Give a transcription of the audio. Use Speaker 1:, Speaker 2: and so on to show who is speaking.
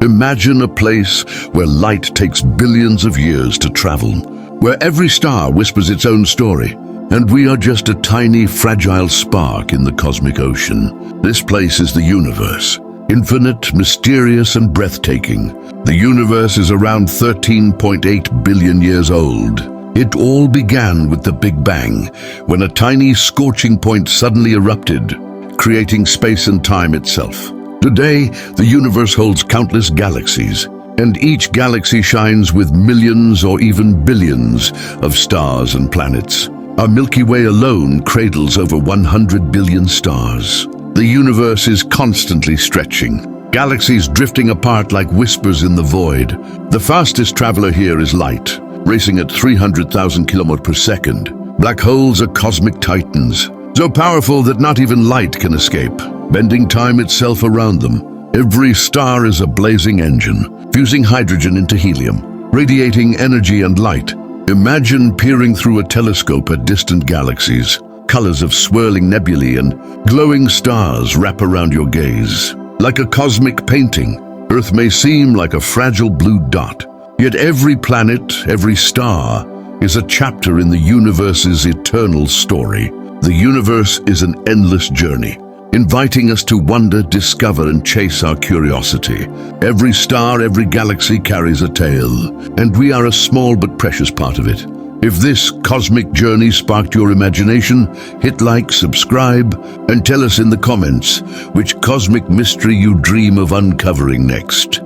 Speaker 1: Imagine a place where light takes billions of years to travel, where every star whispers its own story, and we are just a tiny, fragile spark in the cosmic ocean. This place is the universe, infinite, mysterious, and breathtaking. The universe is around 13.8 billion years old. It all began with the Big Bang, when a tiny scorching point suddenly erupted, creating space and time itself. Today, the universe holds countless galaxies, and each galaxy shines with millions or even billions of stars and planets. Our Milky Way alone cradles over 100 billion stars. The universe is constantly stretching, galaxies drifting apart like whispers in the void. The fastest traveler here is light, racing at 300,000 kilometers per second. Black holes are cosmic titans, so powerful that not even light can escape, bending time itself around them. Every star is a blazing engine, fusing hydrogen into helium, radiating energy and light. Imagine peering through a telescope at distant galaxies. Colors of swirling nebulae and glowing stars wrap around your gaze. Like a cosmic painting, Earth may seem like a fragile blue dot. Yet every planet, every star, is a chapter in the universe's eternal story. The universe is an endless journey, inviting us to wonder, discover, and chase our curiosity. Every star, every galaxy carries a tale, and we are a small but precious part of it. If this cosmic journey sparked your imagination, hit like, subscribe, and tell us in the comments which cosmic mystery you dream of uncovering next.